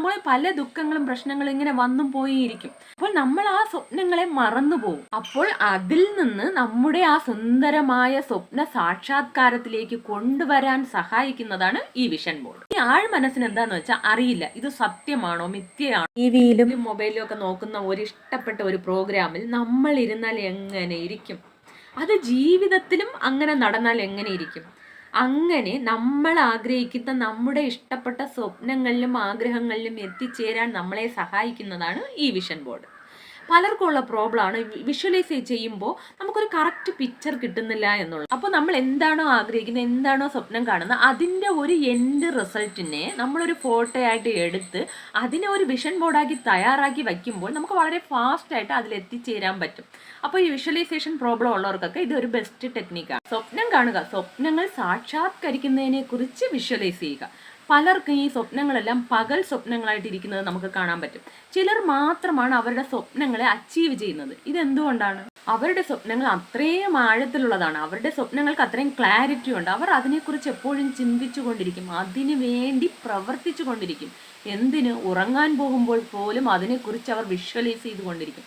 നമ്മളെ പല ദുഃഖങ്ങളും പ്രശ്നങ്ങളും ഇങ്ങനെ വന്നും പോയിരിക്കും. അപ്പോൾ നമ്മൾ ആ സ്വപ്നങ്ങളെ മറന്നു പോകും. അപ്പോൾ അതിൽ നിന്ന് നമ്മുടെ ആ സുന്ദരമായ സ്വപ്ന സാക്ഷാത്കാരത്തിലേക്ക് കൊണ്ടുവരാൻ സഹായിക്കുന്നതാണ് ഈ വിഷൻ ബോർഡ്. ഈ മനസ്സിന് എന്താന്ന് വെച്ചാൽ അറിയില്ല ഇത് സത്യമാണോ മിഥ്യയാണോ. ടിവിയിലും മൊബൈലിലും ഒക്കെ നോക്കുന്ന ഒരു ഇഷ്ടപ്പെട്ട ഒരു പ്രോഗ്രാമിൽ നമ്മൾ ഇരുന്നാൽ എങ്ങനെ ഇരിക്കും, അത് ജീവിതത്തിലും അങ്ങനെ നടന്നാൽ എങ്ങനെ ഇരിക്കും. അങ്ങനെ നമ്മൾ ആഗ്രഹിക്കുന്ന നമ്മുടെ ഇഷ്ടപ്പെട്ട സ്വപ്നങ്ങളിലും ആഗ്രഹങ്ങളിലും എത്തിച്ചേരാൻ നമ്മളെ സഹായിക്കുന്നതാണ് ഈ വിഷൻ ബോർഡ്. പലർക്കുള്ള പ്രോബ്ലമാണ് വിഷ്വലൈസ് ചെയ്യുമ്പോൾ നമുക്കൊരു കറക്റ്റ് പിക്ചർ കിട്ടുന്നില്ല എന്നുള്ളത്. അപ്പോൾ നമ്മൾ എന്താണോ ആഗ്രഹിക്കുന്നത്, എന്താണോ സ്വപ്നം കാണുന്നത്, അതിൻ്റെ ഒരു എൻഡ് റിസൾട്ടിനെ നമ്മളൊരു ഫോട്ടോ ആയിട്ട് എടുത്ത് അതിനെ ഒരു വിഷൻ ബോർഡാക്കി തയ്യാറാക്കി വയ്ക്കുമ്പോൾ നമുക്ക് വളരെ ഫാസ്റ്റായിട്ട് അതിൽ എത്തിച്ചേരാൻ പറ്റും. അപ്പോൾ ഈ വിഷ്വലൈസേഷൻ പ്രോബ്ലം ഉള്ളവർക്കൊക്കെ ഇതൊരു ബെസ്റ്റ് ടെക്നിക്കാണ്. സ്വപ്നം കാണുക, സ്വപ്നങ്ങൾ സാക്ഷാത്കരിക്കുന്നതിനെ കുറിച്ച് വിഷ്വലൈസ് ചെയ്യുക. പലർക്കും ഈ സ്വപ്നങ്ങളെല്ലാം പകൽ സ്വപ്നങ്ങളായിട്ട് ഇരിക്കുന്നത് നമുക്ക് കാണാൻ പറ്റും. ചിലർ മാത്രമാണ് അവരുടെ സ്വപ്നങ്ങളെ അച്ചീവ് ചെയ്യുന്നത്. ഇതെന്തുകൊണ്ടാണ്? അവരുടെ സ്വപ്നങ്ങൾ അത്രയും ആഴത്തിലുള്ളതാണ്, അവരുടെ സ്വപ്നങ്ങൾക്ക് അത്രയും ക്ലാരിറ്റി ഉണ്ട്. അവർ അതിനെക്കുറിച്ച് എപ്പോഴും ചിന്തിച്ചു കൊണ്ടിരിക്കും, അതിനു വേണ്ടി പ്രവർത്തിച്ചു കൊണ്ടിരിക്കും. എന്തിന്? ഉറങ്ങാൻ പോകുമ്പോൾ പോലും അതിനെക്കുറിച്ച് അവർ വിഷ്വലൈസ് ചെയ്തുകൊണ്ടിരിക്കും.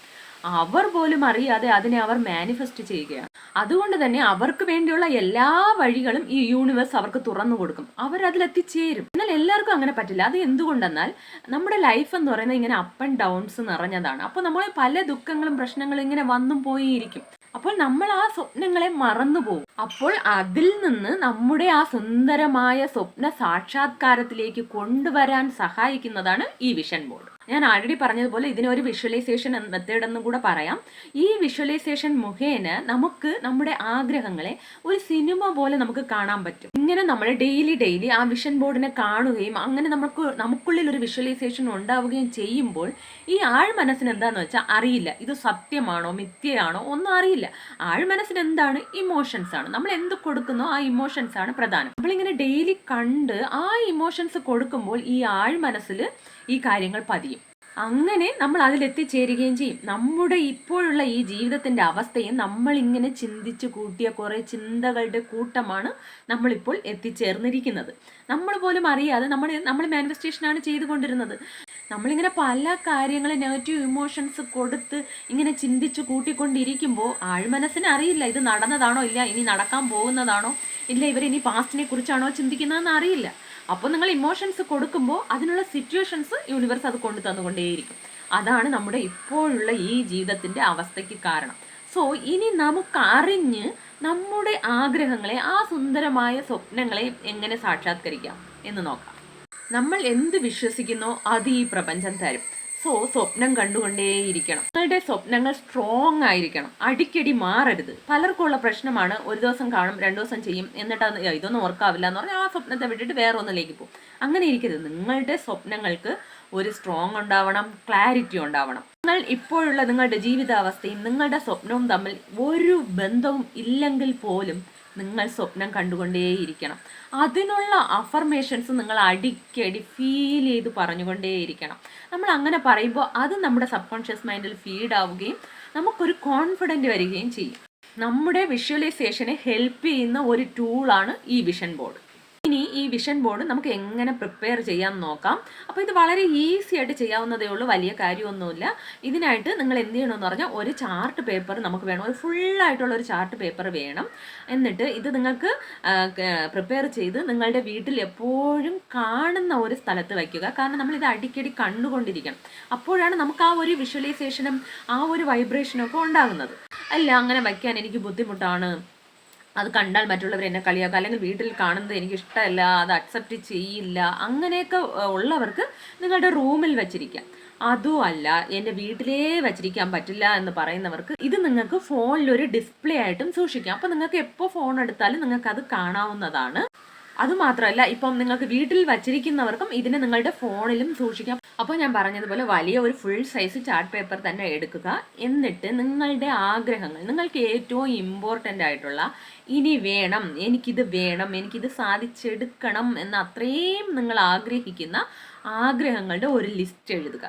അവർ പോലും അറിയാതെ അതിനെ അവർ മാനിഫെസ്റ്റ് ചെയ്യുകയാണ്. അതുകൊണ്ട് തന്നെ അവർക്ക് വേണ്ടിയുള്ള എല്ലാ വഴികളും ഈ യൂണിവേഴ്സ് അവർക്ക് തുറന്നു കൊടുക്കും. അവരതിലെത്തിച്ചേരും. എന്നാൽ എല്ലാവർക്കും അങ്ങനെ പറ്റില്ല. അത് എന്തുകൊണ്ടെന്നാൽ നമ്മുടെ ലൈഫ് എന്ന് പറയുന്നത് ഇങ്ങനെ അപ്പ് ആൻഡ് ഡൗൺസ് നിറഞ്ഞതാണ്. അപ്പോൾ നമ്മൾ പല ദുഃഖങ്ങളും പ്രശ്നങ്ങളും ഇങ്ങനെ വന്നും പോയിരിക്കും. അപ്പോൾ നമ്മൾ ആ സ്വപ്നങ്ങളെ മറന്നു പോകും. അപ്പോൾ അതിൽ നിന്ന് നമ്മുടെ ആ സുന്ദരമായ സ്വപ്ന സാക്ഷാത്കാരത്തിലേക്ക് കൊണ്ടുവരാൻ സഹായിക്കുന്നതാണ് ഈ വിഷൻ ബോർഡ്. ഞാൻ ആൾറെഡി പറഞ്ഞതുപോലെ ഇതിനൊരു വിഷ്വലൈസേഷൻ മെത്തേഡ് എന്നും കൂടെ പറയാം. ഈ വിഷ്വലൈസേഷൻ മുഖേന നമുക്ക് നമ്മുടെ ആഗ്രഹങ്ങളെ ഒരു സിനിമ പോലെ നമുക്ക് കാണാൻ പറ്റും. ഇങ്ങനെ നമ്മൾ ഡെയിലി ആ വിഷൻ ബോർഡിനെ കാണുകയും അങ്ങനെ നമുക്കുള്ളിൽ ഒരു വിഷ്വലൈസേഷൻ ഉണ്ടാവുകയും ചെയ്യുമ്പോൾ ഈ മനസ്സിന് എന്താന്ന് വെച്ചാൽ അറിയില്ല ഇത് സത്യമാണോ മിഥ്യയാണോ ഒന്നും അറിയില്ല. മനസ്സിന് എന്താണ്? ഇമോഷൻസ് ആണ്. നമ്മൾ എന്ത് കൊടുക്കുന്നോ ആ ഇമോഷൻസ് ആണ് പ്രധാനം. നമ്മളിങ്ങനെ ഡെയിലി കണ്ട് ആ ഇമോഷൻസ് കൊടുക്കുമ്പോൾ ഈ മനസ്സിൽ ഈ കാര്യങ്ങൾ പതിയും. അങ്ങനെ നമ്മൾ അതിലെത്തിച്ചേരുകയും ചെയ്യും. നമ്മുടെ ഇപ്പോഴുള്ള ഈ ജീവിതത്തിൻ്റെ അവസ്ഥയും നമ്മളിങ്ങനെ ചിന്തിച്ചു കൂട്ടിയ കുറേ ചിന്തകളുടെ കൂട്ടമാണ് നമ്മളിപ്പോൾ എത്തിച്ചേർന്നിരിക്കുന്നത്. നമ്മൾ പോലും അറിയാതെ നമ്മൾ മാനിഫെസ്റ്റേഷനാണ് ചെയ്തുകൊണ്ടിരുന്നത്. നമ്മളിങ്ങനെ പല കാര്യങ്ങൾ നെഗറ്റീവ് ഇമോഷൻസ് കൊടുത്ത് ഇങ്ങനെ ചിന്തിച്ചു കൂട്ടിക്കൊണ്ടിരിക്കുമ്പോൾ മനസ്സിന് അറിയില്ല ഇത് നടന്നതാണോ ഇല്ല, ഇനി നടക്കാൻ പോകുന്നതാണോ ഇല്ല, ഇവരിനി പാസ്റ്റിനെ കുറിച്ചാണോ ചിന്തിക്കുന്നതെന്ന് അറിയില്ല. അപ്പോൾ നിങ്ങൾ ഇമോഷൻസ് കൊടുക്കുമ്പോൾ അതിനുള്ള സിറ്റുവേഷൻസ് യൂണിവേഴ്സ് അത് കൊണ്ടു തന്നുകൊണ്ടേയിരിക്കും. അതാണ് നമ്മുടെ ഇപ്പോഴുള്ള ഈ ജീവിതത്തിൻ്റെ അവസ്ഥയ്ക്ക് കാരണം. സോ ഇനി നമുക്ക് അറിഞ്ഞ് നമ്മുടെ ആഗ്രഹങ്ങളെ, ആ സുന്ദരമായ സ്വപ്നങ്ങളെ എങ്ങനെ സാക്ഷാത്കരിക്കാം എന്ന് നോക്കാം. നമ്മൾ എന്ത് വിശ്വസിക്കുന്നോ അത് ഈ പ്രപഞ്ചം തരും. സോ സ്വപ്നം കണ്ടുകൊണ്ടേയിരിക്കണം. നിങ്ങളുടെ സ്വപ്നങ്ങൾ സ്ട്രോങ് ആയിരിക്കണം, അടിക്കടി മാറരുത്. പലർക്കുള്ള പ്രശ്നമാണ് ഒരു ദിവസം കാണും, 2 ദിവസം ചെയ്യും, എന്നിട്ട് ഇതൊന്നും ഓർക്കാവില്ല എന്ന് പറഞ്ഞാൽ ആ സ്വപ്നത്തെ വിട്ടിട്ട് വേറെ ഒന്നിലേക്ക് പോകും. അങ്ങനെ ഇരിക്കരുത്. നിങ്ങളുടെ സ്വപ്നങ്ങൾക്ക് ഒരു സ്ട്രോങ് ഉണ്ടാവണം, ക്ലാരിറ്റി ഉണ്ടാവണം. നിങ്ങൾ ഇപ്പോഴുള്ള നിങ്ങളുടെ ജീവിതാവസ്ഥയും നിങ്ങളുടെ സ്വപ്നവും തമ്മിൽ ഒരു ബന്ധവും ഇല്ലെങ്കിൽ പോലും നിങ്ങൾ സ്വപ്നം കണ്ടുകൊണ്ടേയിരിക്കണം. അതിനുള്ള അഫർമേഷൻസ് നിങ്ങൾ അടിക്കടി ഫീൽ ചെയ്ത് പറഞ്ഞുകൊണ്ടേയിരിക്കണം. നമ്മൾ അങ്ങനെ പറയുമ്പോൾ അത് നമ്മുടെ സബ് കോൺഷ്യസ് മൈൻഡിൽ ഫീഡ് ആവുകയും നമുക്കൊരു കോൺഫിഡൻറ്റ് വരികയും ചെയ്യും. നമ്മുടെ വിഷ്വലൈസേഷനെ ഹെൽപ്പ് ചെയ്യുന്ന ഒരു ടൂളാണ് ഈ വിഷൻ ബോർഡ്. ഇനി ഈ വിഷൻ ബോർഡ് നമുക്ക് എങ്ങനെ പ്രിപ്പയർ ചെയ്യാൻ നോക്കാം. അപ്പോൾ ഇത് വളരെ ഈസി ആയിട്ട് ചെയ്യാവുന്നതേ ഉള്ളൂ, വലിയ കാര്യമൊന്നുമില്ല. ഇതിനായിട്ട് നിങ്ങൾ എന്ത് ചെയ്യണമെന്ന് പറഞ്ഞാൽ ഒരു ചാർട്ട് പേപ്പർ നമുക്ക് വേണം, ഒരു ഫുള്ളായിട്ടുള്ള ഒരു ചാർട്ട് പേപ്പർ വേണം. എന്നിട്ട് ഇത് നിങ്ങൾക്ക് പ്രിപ്പയർ ചെയ്ത് നിങ്ങളുടെ വീട്ടിൽ എപ്പോഴും കാണുന്ന ഒരു സ്ഥലത്ത് വയ്ക്കുക. കാരണം നമ്മളിത് അടിക്കടി കണ്ടുകൊണ്ടിരിക്കണം. അപ്പോഴാണ് നമുക്ക് ആ ഒരു വിഷ്വലൈസേഷനും ആ ഒരു വൈബ്രേഷനും ഒക്കെ ഉണ്ടാകുന്നത്. അല്ല അങ്ങനെ വയ്ക്കാൻ എനിക്ക് ബുദ്ധിമുട്ടാണ്, അത് കണ്ടാൽ മറ്റുള്ളവർ എന്നെ കളിയാക്കുക, അല്ലെങ്കിൽ വീട്ടിൽ കാണുന്നത് എനിക്ക് ഇഷ്ടമല്ല, അത് അക്സെപ്റ്റ് ചെയ്യില്ല, അങ്ങനെയൊക്കെ ഉള്ളവർക്ക് നിങ്ങളുടെ റൂമിൽ വെച്ചിരിക്കാം. അതുമല്ല എൻ്റെ വീട്ടിലേ വെച്ചിരിക്കാൻ പറ്റില്ല എന്ന് പറയുന്നവർക്ക് ഇത് നിങ്ങൾക്ക് ഫോണിലൊരു ഡിസ്പ്ലേ ആയിട്ടും സൂക്ഷിക്കാം. അപ്പോൾ നിങ്ങൾക്ക് എപ്പോൾ ഫോൺ എടുത്താലും നിങ്ങൾക്ക് അത് കാണാവുന്നതാണ്. അതുമാത്രമല്ല ഇപ്പം നിങ്ങൾക്ക് വീട്ടിൽ വച്ചിരിക്കുന്നവർക്കും ഇതിനെ നിങ്ങളുടെ ഫോണിലും സൂക്ഷിക്കാം. അപ്പോൾ ഞാൻ പറഞ്ഞതുപോലെ വലിയ ഒരു ഫുൾ സൈസ് ചാർട്ട് പേപ്പർ തന്നെ എടുക്കുക. എന്നിട്ട് നിങ്ങളുടെ ആഗ്രഹങ്ങൾ, നിങ്ങൾക്ക് ഏറ്റവും ഇമ്പോർട്ടൻ്റ് ആയിട്ടുള്ള ഇനി വേണം, എനിക്കിത് വേണം, എനിക്കിത് സാധിച്ചെടുക്കണം എന്ന അത്രയും നിങ്ങൾ ആഗ്രഹിക്കുന്ന ആഗ്രഹങ്ങളുടെ ഒരു ലിസ്റ്റ് എഴുതുക.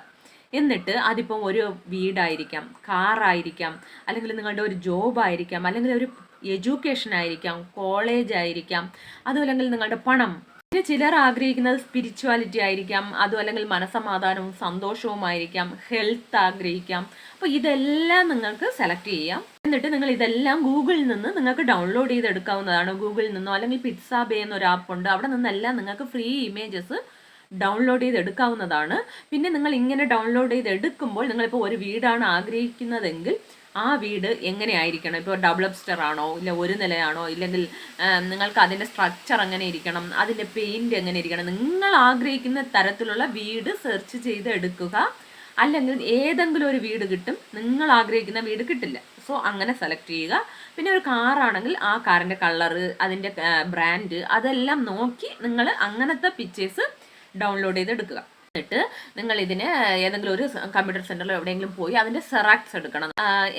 എന്നിട്ട് അതിപ്പം ഒരു വീടായിരിക്കാം, കാറായിരിക്കാം, അല്ലെങ്കിൽ നിങ്ങളുടെ ഒരു ജോബായിരിക്കാം, അല്ലെങ്കിൽ ഒരു എഡ്യൂക്കേഷൻ ആയിരിക്കാം, കോളേജ് ആയിരിക്കാം, അതുമല്ലെങ്കിൽ നിങ്ങളുടെ പണം, പിന്നെ ചിലർ ആഗ്രഹിക്കുന്നത് സ്പിരിച്വാലിറ്റി ആയിരിക്കാം, അതും അല്ലെങ്കിൽ മനസ്സമാധാനവും സന്തോഷവുമായിരിക്കാം, ഹെൽത്ത് ആഗ്രഹിക്കാം. അപ്പോൾ ഇതെല്ലാം നിങ്ങൾക്ക് സെലക്ട് ചെയ്യാം. എന്നിട്ട് നിങ്ങൾ ഇതെല്ലാം ഗൂഗിളിൽ നിന്ന് നിങ്ങൾക്ക് ഡൗൺലോഡ് ചെയ്തെടുക്കാവുന്നതാണ്. ഗൂഗിളിൽ നിന്നോ അല്ലെങ്കിൽ പിക്സാബേ എന്നൊരു ആപ്പ് ഉണ്ട്, അവിടെ നിന്നെല്ലാം നിങ്ങൾക്ക് ഫ്രീ ഇമേജസ് ഡൗൺലോഡ് ചെയ്ത് എടുക്കാവുന്നതാണ്. പിന്നെ നിങ്ങൾ ഇങ്ങനെ ഡൗൺലോഡ് ചെയ്ത് എടുക്കുമ്പോൾ നിങ്ങളിപ്പോൾ ഒരു വീടാണ് ആഗ്രഹിക്കുന്നതെങ്കിൽ ആ വീട് എങ്ങനെയായിരിക്കണം, ഇപ്പോൾ ഡബിൾ അപ്സ്റ്റർ ആണോ, ഇല്ല ഒരു നിലയാണോ, ഇല്ലെങ്കിൽ നിങ്ങൾക്ക് അതിൻ്റെ സ്ട്രക്ചർ എങ്ങനെ ഇരിക്കണം, അതിൻ്റെ പെയിൻറ് എങ്ങനെ ഇരിക്കണം, നിങ്ങൾ ആഗ്രഹിക്കുന്ന തരത്തിലുള്ള വീട് സെർച്ച് ചെയ്ത് എടുക്കുക. അല്ലെങ്കിൽ ഏതെങ്കിലും ഒരു വീട് കിട്ടും, നിങ്ങൾ ആഗ്രഹിക്കുന്ന വീട് കിട്ടില്ല. സോ അങ്ങനെ സെലക്ട് ചെയ്യുക. പിന്നെ ഒരു കാറാണെങ്കിൽ ആ കാറിൻ്റെ കളറ്, അതിൻ്റെ ബ്രാൻഡ്, അതെല്ലാം നോക്കി നിങ്ങൾ അങ്ങനത്തെ പിക്ചേഴ്സ് ഡൗൺലോഡ് ചെയ്ത് എടുക്കുക. എന്നിട്ട് നിങ്ങൾ ഇതിന് ഏതെങ്കിലും ഒരു കമ്പ്യൂട്ടർ സെന്ററിലോ എവിടെയെങ്കിലും പോയി അതിന്റെ സെറാക്സ് എടുക്കണം.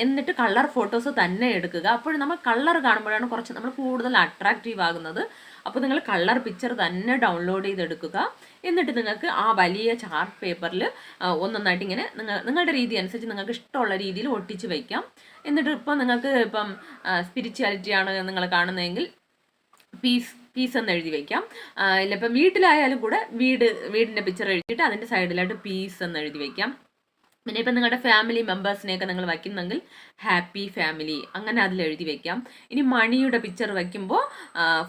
എന്നിട്ട് കളർ ഫോട്ടോസ് തന്നെ എടുക്കുക. അപ്പോൾ നമ്മൾ കളർ കാണുമ്പോഴാണ് കുറച്ച് നമ്മൾ കൂടുതൽ അട്രാക്റ്റീവ് ആകുന്നത്. അപ്പോൾ നിങ്ങൾ കളർ പിക്ചർ തന്നെ ഡൗൺലോഡ് ചെയ്തെടുക്കുക. എന്നിട്ട് നിങ്ങൾക്ക് ആ വലിയ ചാർട്ട് പേപ്പറിൽ ഒന്നൊന്നായിട്ട് ഇങ്ങനെ നിങ്ങളുടെ രീതി അനുസരിച്ച് നിങ്ങൾക്ക് ഇഷ്ടമുള്ള രീതിയിൽ ഒട്ടിച്ച് വയ്ക്കാം. എന്നിട്ട് ഇപ്പം നിങ്ങൾക്ക് ഇപ്പം സ്പിരിച്വാലിറ്റിയാണ് നിങ്ങൾ കാണുന്നതെങ്കിൽ പീസ് എന്ന് എഴുതി വയ്ക്കാം. ഇല്ല ഇപ്പം വീട്ടിലായാലും കൂടെ വീടിൻ്റെ പിക്ചർ എഴുതിയിട്ട് അതിൻ്റെ സൈഡിലായിട്ട് പീസ് എന്ന് എഴുതി വയ്ക്കാം. പിന്നെ ഇപ്പം നിങ്ങളുടെ ഫാമിലി മെമ്പേഴ്സിനെയൊക്കെ നിങ്ങൾ വയ്ക്കുന്നെങ്കിൽ ഹാപ്പി ഫാമിലി അങ്ങനെ അതിൽ എഴുതി വയ്ക്കാം. ഇനി മണിയുടെ പിക്ചർ വയ്ക്കുമ്പോൾ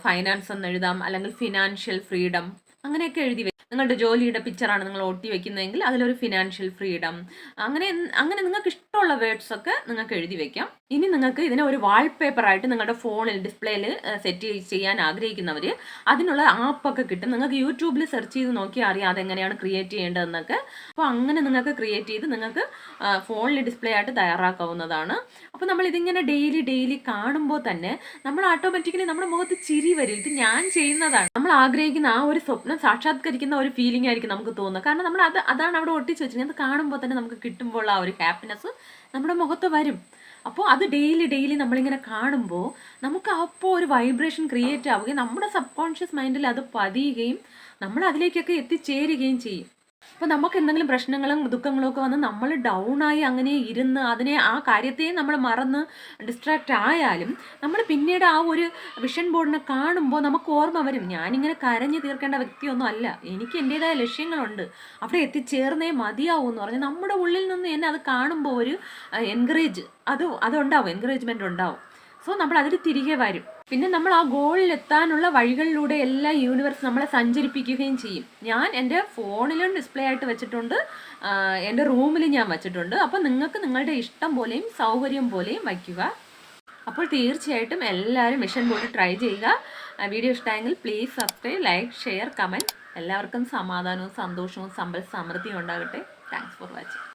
ഫൈനാൻസ് എന്ന് എഴുതാം, അല്ലെങ്കിൽ ഫിനാൻഷ്യൽ ഫ്രീഡം അങ്ങനെയൊക്കെ എഴുതി വയ്ക്കാം. നിങ്ങളുടെ ജോലിയുടെ പിക്ചറാണ് നിങ്ങൾ ഒട്ടി വെക്കുന്നതെങ്കിൽ അതിലൊരു ഫിനാൻഷ്യൽ ഫ്രീഡം അങ്ങനെ നിങ്ങൾക്ക് ഇഷ്ടമുള്ള വേർഡ്സ് ഒക്കെ നിങ്ങൾക്ക് എഴുതി വെക്കാം. ഇനി നിങ്ങൾക്ക് ഇതിനെ ഒരു വാൾപേപ്പറായിട്ട് നിങ്ങളുടെ ഫോണിൽ ഡിസ്പ്ലേയിൽ സെറ്റ് ചെയ്യാൻ ആഗ്രഹിക്കുന്നവർ അതിനുള്ള ആപ്പൊക്കെ കിട്ടും. നിങ്ങൾക്ക് യൂട്യൂബിൽ സെർച്ച് ചെയ്ത് നോക്കിയാൽ അറിയാം അതെങ്ങനെയാണ് ക്രിയേറ്റ് ചെയ്യേണ്ടതെന്നൊക്കെ. അപ്പോൾ അങ്ങനെ നിങ്ങൾക്ക് ക്രിയേറ്റ് ചെയ്ത് നിങ്ങൾക്ക് ഫോണിൽ ഡിസ്പ്ലേ ആയിട്ട് തയ്യാറാക്കാവുന്നതാണ്. അപ്പോൾ നമ്മൾ ഇതിങ്ങനെ ഡെയിലി കാണുമ്പോൾ തന്നെ നമ്മൾ ഓട്ടോമാറ്റിക്കലി നമ്മുടെ മുഖത്ത് ചിരി വരും. ഇത് ഞാൻ ചെയ്യുന്നതാണ്. നമ്മൾ ആഗ്രഹിക്കുന്ന ആ ഒരു സ്വപ്നം സാക്ഷാത്കരിക്കുന്ന ഒരു ഫീലിംഗ് ആയിരിക്കും നമുക്ക് തോന്നുന്നത്. കാരണം നമ്മൾ അതാണ് അവിടെ ഒട്ടിച്ച് വെച്ചിരിക്കുന്നത്. അത് കാണുമ്പോൾ തന്നെ നമുക്ക് കിട്ടുമ്പോൾ ആ ഒരു ഹാപ്പിനെസ് നമ്മുടെ മുഖത്ത് വരും. അപ്പോൾ അത് ഡെയിലി നമ്മളിങ്ങനെ കാണുമ്പോൾ നമുക്ക് അപ്പോൾ ഒരു വൈബ്രേഷൻ ക്രിയേറ്റ് ആവുകയും നമ്മുടെ സബ് കോൺഷ്യസ് മൈൻഡിൽ അത് പതിയുകയും നമ്മൾ അതിലേക്കൊക്കെ എത്തിച്ചേരുകയും ചെയ്യും. അപ്പോൾ നമുക്ക് എന്തെങ്കിലും പ്രശ്നങ്ങളും ദുഃഖങ്ങളും ഒക്കെ വന്ന് നമ്മൾ ഡൗണായി അങ്ങനെ ഇരുന്ന് ആ കാര്യത്തെ നമ്മൾ മറന്ന് ഡിസ്ട്രാക്റ്റ് ആയാലും നമ്മൾ പിന്നീട് ആ ഒരു വിഷൻ ബോർഡിനെ കാണുമ്പോൾ നമുക്ക് ഓർമ്മ വരും, ഞാനിങ്ങനെ കരഞ്ഞു തീർക്കേണ്ട വ്യക്തിയൊന്നും അല്ല, എനിക്ക് എൻ്റെതായ ലക്ഷ്യങ്ങളുണ്ട്, അവിടെ എത്തിച്ചേർന്നേ മതിയാവും എന്ന് പറഞ്ഞ് നമ്മുടെ ഉള്ളിൽ നിന്ന് തന്നെ അത് കാണുമ്പോൾ ഒരു അതുണ്ടാവും, എൻകറേജ്മെൻ്റ് ഉണ്ടാവും. സോ നമ്മൾ അതിൽ തിരികെ വരും. പിന്നെ നമ്മൾ ആ ഗോളിൽ എത്താനുള്ള വഴികളിലൂടെ എല്ലാം യൂണിവേഴ്സ് നമ്മളെ സഞ്ചരിപ്പിക്കുകയും ചെയ്യും. ഞാൻ എൻ്റെ ഫോണിലും ഡിസ്പ്ലേ ആയിട്ട് വെച്ചിട്ടുണ്ട്, എൻ്റെ റൂമിൽ ഞാൻ വെച്ചിട്ടുണ്ട്. അപ്പോൾ നിങ്ങൾക്ക് നിങ്ങളുടെ ഇഷ്ടം പോലെയും സൗകര്യം പോലെയും വയ്ക്കുക. അപ്പോൾ തീർച്ചയായിട്ടും എല്ലാവരും മിഷൻ ബോർഡ് ട്രൈ ചെയ്യുക. വീഡിയോ ഇഷ്ടമായെങ്കിൽ please subscribe, like, share, comment. എല്ലാവർക്കും സമാധാനവും സന്തോഷവും സമ്പൽ സമൃദ്ധിയും ഉണ്ടാകട്ടെ. Thanks for watching.